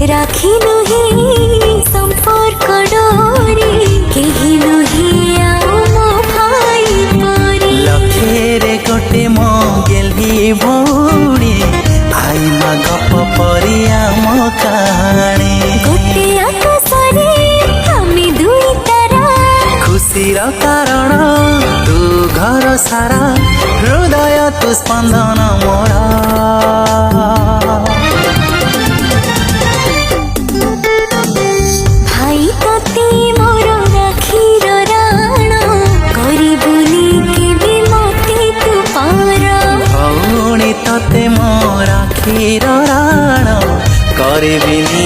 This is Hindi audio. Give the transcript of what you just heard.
राखी नुहे संपर्क डोरी केही नुहे आओ मो भाई परी लखेरे गोटे मो गेली भौणी आई मा गप परिया मो कहानी गोटे आकाशरे आमी दुई तारा खुशीर कारण तू घर सारा हृदय तू स्पंदन मोरा भाई तते मोर राखीर राण गरिबुनी केबे मते तू पार भौणी तते मो राखीर राण करबिनी